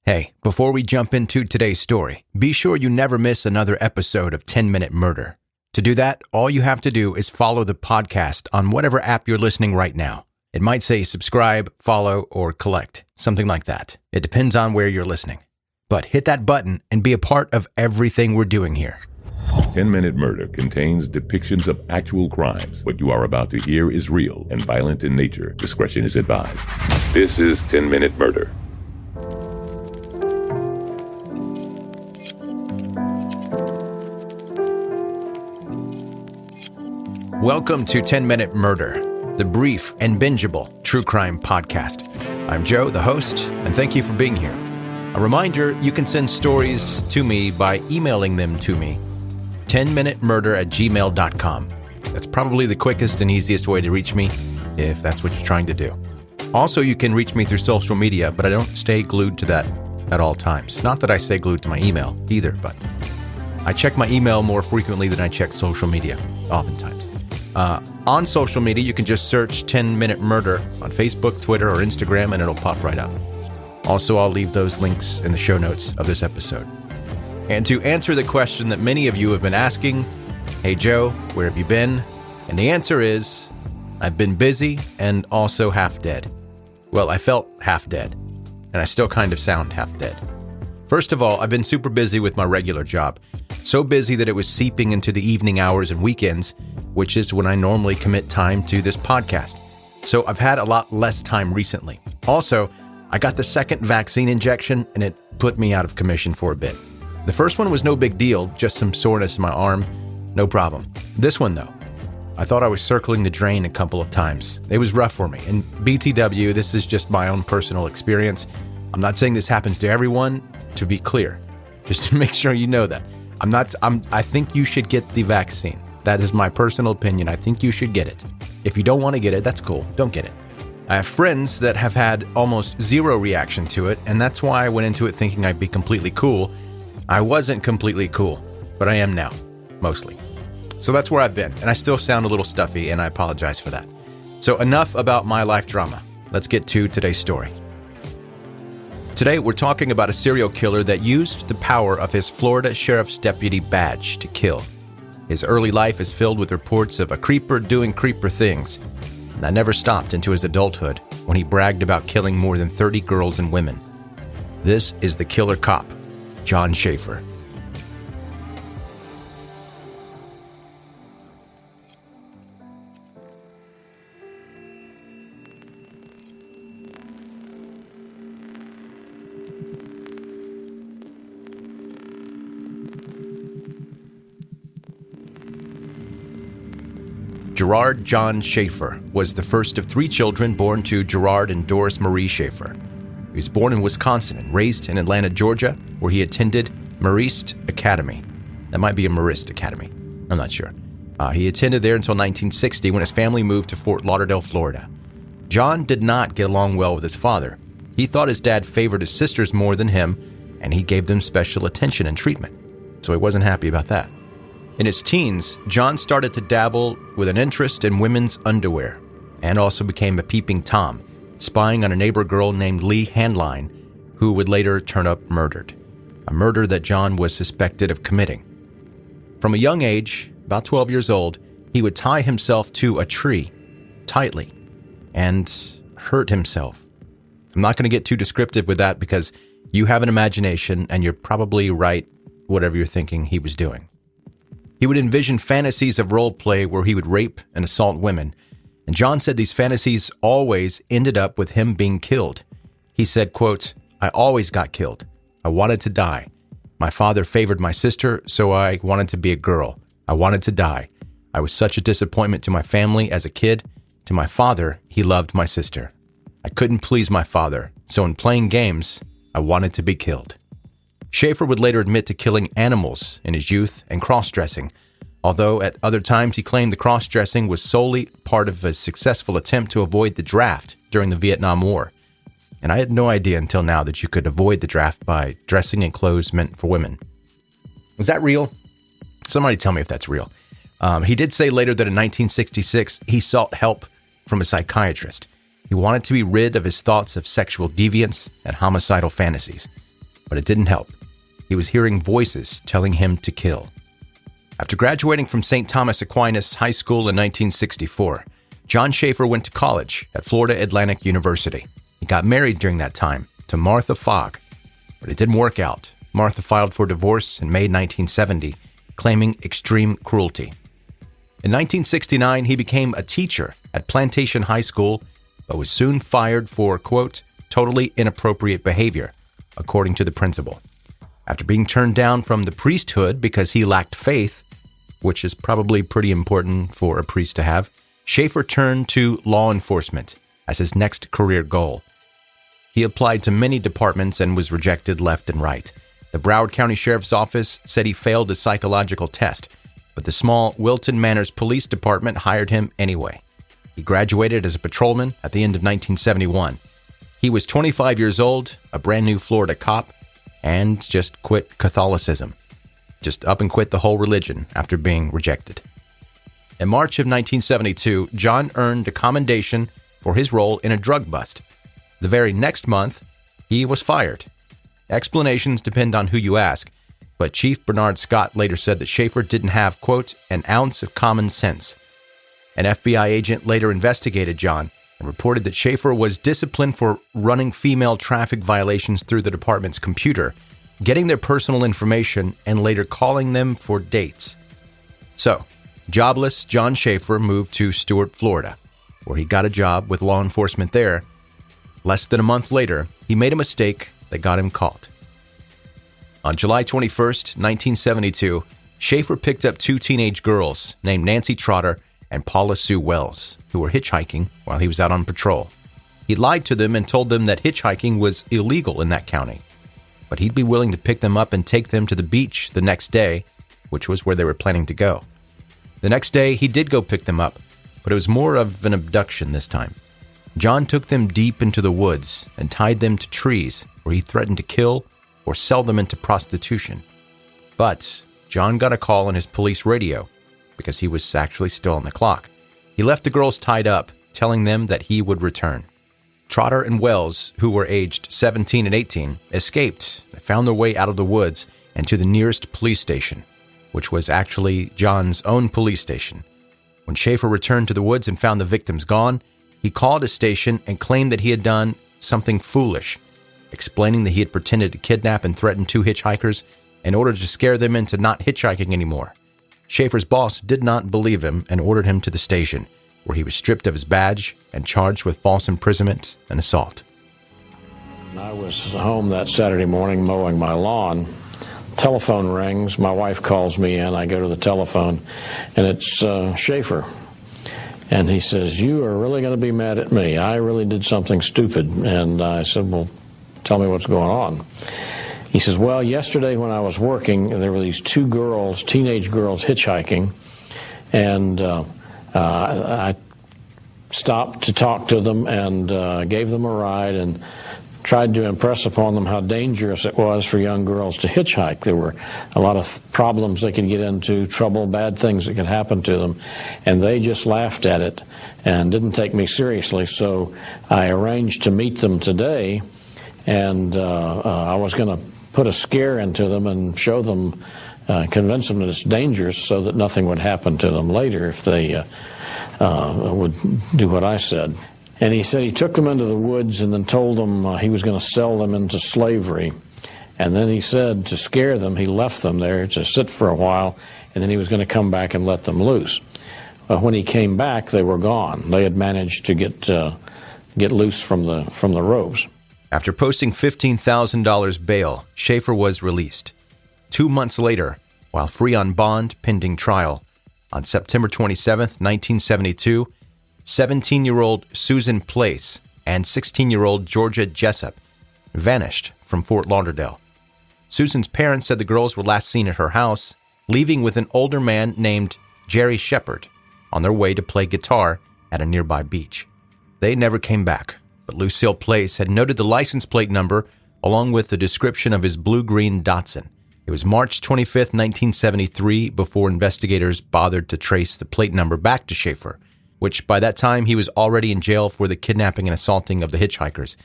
Hey, before we jump into today's story, be sure you never miss another episode of 10-Minute Murder. To do that, all you have to do is follow the podcast on whatever app you're listening right now. It might say subscribe, follow, or collect, something like that. It depends on where you're listening. But hit that button and be a part of everything we're doing here. 10-Minute Murder contains depictions of actual crimes. What you are about to hear is real and violent in nature. Discretion is advised. This is 10-Minute Murder. Welcome to 10-Minute Murder, the brief and bingeable true crime podcast. I'm Joe, the host, and thank you for being here. A reminder, you can send stories to me by emailing them to me, 10minutemurder@gmail.com. That's probably the quickest and easiest way to reach me if that's what you're trying to do. Also, you can reach me through social media, but I don't stay glued to that at all times. Not that I stay glued to my email either, but I check my email more frequently than I check social media, oftentimes. On social media, you can just search 10-Minute Murder on Facebook, Twitter, or Instagram, and it'll pop right up. Also, I'll leave those links in the show notes of this episode. And to answer the question that many of you have been asking, hey Joe, where have you been? And the answer is, I've been busy and also half dead. Well, I felt half dead, and I still kind of sound half dead. First of all, I've been super busy with my regular job. So busy that it was seeping into the evening hours and weekends, which is when I normally commit time to this podcast. So I've had a lot less time recently. Also, I got the second vaccine injection and it put me out of commission for a bit. The first one was no big deal, just some soreness in my arm, no problem. This one though, I thought I was circling the drain a couple of times. It was rough for me. And BTW, this is just my own personal experience. I'm not saying this happens to everyone, to be clear, just to make sure you know that. I think you should get the vaccine. That is my personal opinion. I think you should get it. If you don't want to get it, that's cool. Don't get it. I have friends that have had almost zero reaction to it, and that's why I went into it thinking I'd be completely cool. I wasn't completely cool, but I am now, mostly. So that's where I've been, and I still sound a little stuffy, and I apologize for that. So enough about my life drama. Let's get to today's story. Today, we're talking about a serial killer that used the power of his Florida Sheriff's Deputy badge to kill. His early life is filled with reports of a creeper doing creeper things. And that never stopped into his adulthood when he bragged about killing more than 30 girls and women. This is the killer cop, John Schaefer. Gerard John Schaefer was the first of 3 children born to Gerard and Doris Marie Schaefer. He was born in Wisconsin and raised in Atlanta, Georgia, where he attended Marist Academy. That might be a Marist Academy. I'm not sure. He attended there until 1960 when his family moved to Fort Lauderdale, Florida. John did not get along well with his father. He thought his dad favored his sisters more than him, and he gave them special attention and treatment. So he wasn't happy about that. In his teens, John started to dabble with an interest in women's underwear and also became a peeping Tom, spying on a neighbor girl named Lee Handline, who would later turn up murdered, a murder that John was suspected of committing. From a young age, about 12 years old, he would tie himself to a tree tightly and hurt himself. I'm not going to get too descriptive with that because you have an imagination and you're probably right whatever you're thinking he was doing. He would envision fantasies of role play where he would rape and assault women, and John said these fantasies always ended up with him being killed. He said, quote, "I always got killed. I wanted to die. My father favored my sister, so I wanted to be a girl. I wanted to die. I was such a disappointment to my family as a kid. To my father, he loved my sister. I couldn't please my father, so in playing games, I wanted to be killed." Schaefer would later admit to killing animals in his youth and cross-dressing, although at other times he claimed the cross-dressing was solely part of a successful attempt to avoid the draft during the Vietnam War. And I had no idea until now that you could avoid the draft by dressing in clothes meant for women. Is that real? Somebody tell me if that's real. He did say later that in 1966, he sought help from a psychiatrist. He wanted to be rid of his thoughts of sexual deviance and homicidal fantasies. But it didn't help. He was hearing voices telling him to kill. After graduating from St. Thomas Aquinas High School in 1964, John Schaefer went to college at Florida Atlantic University. He got married during that time to Martha Fogg, but it didn't work out. Martha filed for divorce in May 1970, claiming extreme cruelty. In 1969, he became a teacher at Plantation High School, but was soon fired for, quote, totally inappropriate behavior, according to the principal. After being turned down from the priesthood because he lacked faith, which is probably pretty important for a priest to have, Schaefer turned to law enforcement as his next career goal. He applied to many departments and was rejected left and right. The Broward County Sheriff's Office said he failed a psychological test, but the small Wilton Manors Police Department hired him anyway. He graduated as a patrolman at the end of 1971. He was 25 years old, a brand new Florida cop, and just quit Catholicism. Just up and quit the whole religion after being rejected. In March of 1972, John earned a commendation for his role in a drug bust. The very next month, he was fired. Explanations depend on who you ask, but Chief Bernard Scott later said that Schaefer didn't have, quote, an ounce of common sense. An FBI agent later investigated John and reported that Schaefer was disciplined for running female traffic violations through the department's computer, getting their personal information, and later calling them for dates. So, jobless John Schaefer moved to Stuart, Florida, where he got a job with law enforcement there. Less than a month later, he made a mistake that got him caught. On July 21st, 1972, Schaefer picked up two teenage girls named Nancy Trotter and Paula Sue Wells, who were hitchhiking while he was out on patrol. He lied to them and told them that hitchhiking was illegal in that county, but he'd be willing to pick them up and take them to the beach the next day, which was where they were planning to go. The next day, he did go pick them up, but it was more of an abduction this time. John took them deep into the woods and tied them to trees where he threatened to kill or sell them into prostitution. But John got a call on his police radio because he was actually still on the clock. He left the girls tied up, telling them that he would return. Trotter and Wells, who were aged 17 and 18, escaped. They found their way out of the woods and to the nearest police station, which was actually John's own police station. When Schaefer returned to the woods and found the victims gone, he called his station and claimed that he had done something foolish, explaining that he had pretended to kidnap and threaten two hitchhikers in order to scare them into not hitchhiking anymore. Schaefer's boss did not believe him and ordered him to the station, where he was stripped of his badge and charged with false imprisonment and assault. I was home that Saturday morning mowing my lawn. Telephone rings. My wife calls me in. I go to the telephone, and it's Schaefer. And he says, "You are really going to be mad at me. I really did something stupid." And I said, "Well, tell me what's going on." He says, "Well, yesterday when I was working, there were these two girls, teenage girls, hitchhiking, and I stopped to talk to them and gave them a ride and tried to impress upon them how dangerous it was for young girls to hitchhike. There were a lot of problems they could get into, trouble, bad things that could happen to them, and they just laughed at it and didn't take me seriously. So I arranged to meet them today, and I was going to put a scare into them and show them, convince them that it's dangerous so that nothing would happen to them later if they would do what I said." And he said he took them into the woods and then told them he was going to sell them into slavery. And then he said to scare them, he left them there to sit for a while, and then he was going to come back and let them loose. When he came back, they were gone. They had managed to get loose from the ropes. After posting $15,000 bail, Schaefer was released. 2 months later, while free on bond pending trial, on September 27, 1972, 17-year-old Susan Place and 16-year-old Georgia Jessup vanished from Fort Lauderdale. Susan's parents said the girls were last seen at her house, leaving with an older man named Jerry Shepard on their way to play guitar at a nearby beach. They never came back, but Lucille Place had noted the license plate number along with the description of his blue-green Datsun. It was March 25, 1973, before investigators bothered to trace the plate number back to Schaefer, which by that time he was already in jail for the kidnapping and assaulting of the hitchhikers.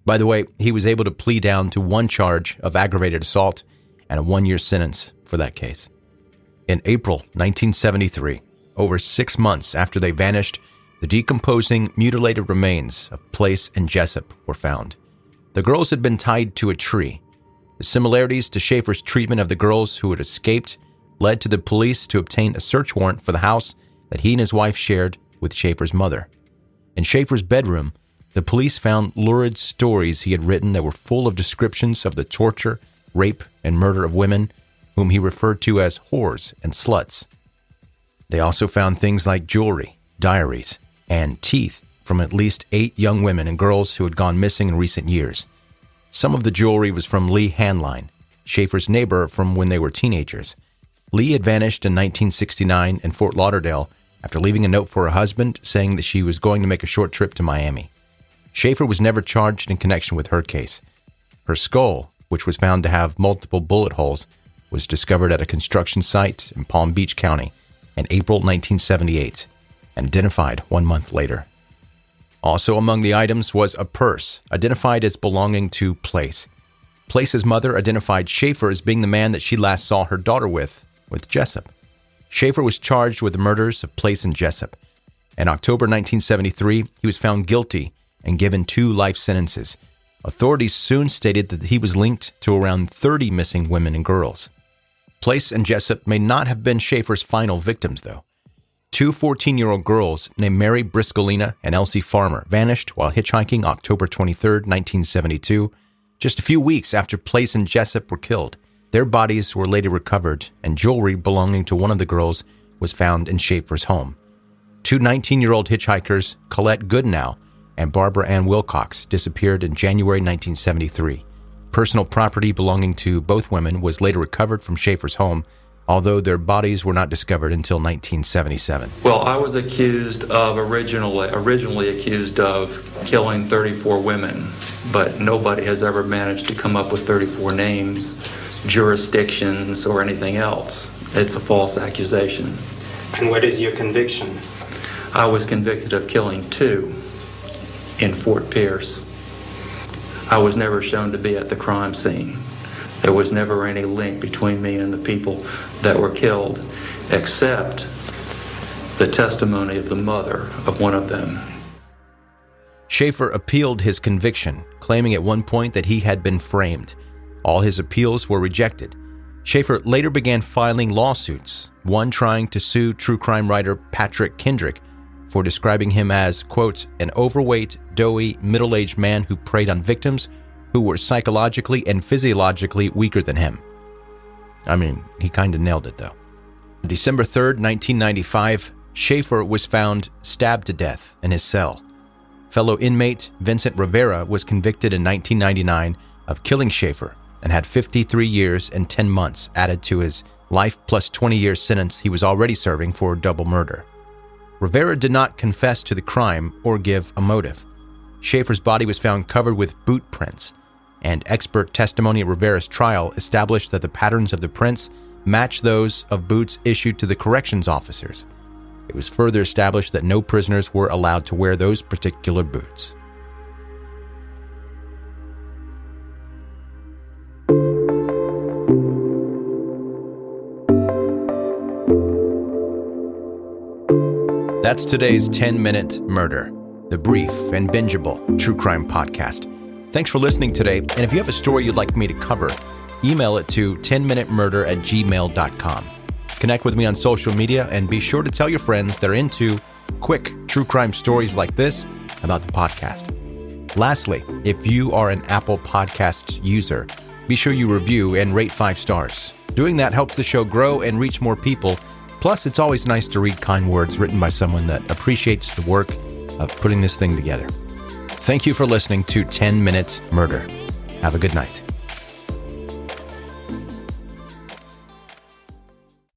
By the way, he was able to plea down to one charge of aggravated assault and a 1-year sentence for that case. In April 1973, over 6 months after they vanished, the decomposing, mutilated remains of Place and Jessup were found. The girls had been tied to a tree. The similarities to Schaefer's treatment of the girls who had escaped led to the police to obtain a search warrant for the house that he and his wife shared with Schaefer's mother. In Schaefer's bedroom, the police found lurid stories he had written that were full of descriptions of the torture, rape, and murder of women whom he referred to as whores and sluts. They also found things like jewelry, diaries, and teeth from at least 8 young women and girls who had gone missing in recent years. Some of the jewelry was from Lee Hanline, Schaefer's neighbor from when they were teenagers. Lee had vanished in 1969 in Fort Lauderdale after leaving a note for her husband saying that she was going to make a short trip to Miami. Schaefer was never charged in connection with her case. Her skull, which was found to have multiple bullet holes, was discovered at a construction site in Palm Beach County in April 1978 and identified 1 month later. Also among the items was a purse identified as belonging to Place. Place's mother identified Schaefer as being the man that she last saw her daughter with Jessup. Schaefer was charged with the murders of Place and Jessup. In October 1973, he was found guilty and given 2 life sentences. Authorities soon stated that he was linked to around 30 missing women and girls. Place and Jessup may not have been Schaefer's final victims, though. 2 14-year-old girls named Mary Briscolina and Elsie Farmer vanished while hitchhiking October 23, 1972, just a few weeks after Place and Jessup were killed. Their bodies were later recovered, and jewelry belonging to one of the girls was found in Schaefer's home. 2 19-year-old hitchhikers, Colette Goodenow and Barbara Ann Wilcox, disappeared in January 1973. Personal property belonging to both women was later recovered from Schaefer's home, although their bodies were not discovered until 1977. Well, I was originally accused of killing 34 women, but nobody has ever managed to come up with 34 names, jurisdictions, or anything else. It's a false accusation. And what is your conviction? I was convicted of killing 2 in Fort Pierce. I was never shown to be at the crime scene. There was never any link between me and the people that were killed, except the testimony of the mother of one of them. Schaefer appealed his conviction, claiming at one point that he had been framed. All his appeals were rejected. Schaefer later began filing lawsuits, one trying to sue true crime writer Patrick Kendrick for describing him as, quote, an overweight, doughy, middle-aged man who preyed on victims who were psychologically and physiologically weaker than him. I mean, he kind of nailed it, though. On December 3rd, 1995, Schaefer was found stabbed to death in his cell. Fellow inmate Vincent Rivera was convicted in 1999 of killing Schaefer and had 53 years and 10 months added to his life plus 20-year sentence he was already serving for double murder. Rivera did not confess to the crime or give a motive. Schaefer's body was found covered with boot prints, and expert testimony at Rivera's trial established that the patterns of the prints matched those of boots issued to the corrections officers. It was further established that no prisoners were allowed to wear those particular boots. That's today's 10-Minute Murder, the brief and bingeable true crime podcast. Thanks for listening today, and if you have a story you'd like me to cover, email it to 10minutemurder@gmail.com. Connect with me on social media, and be sure to tell your friends that are into quick true crime stories like this about the podcast. Lastly, if you are an Apple Podcast user, be sure you review and rate 5 stars. Doing that helps the show grow and reach more people. Plus, it's always nice to read kind words written by someone that appreciates the work of putting this thing together. Thank you for listening to 10-Minute Murder. Have a good night.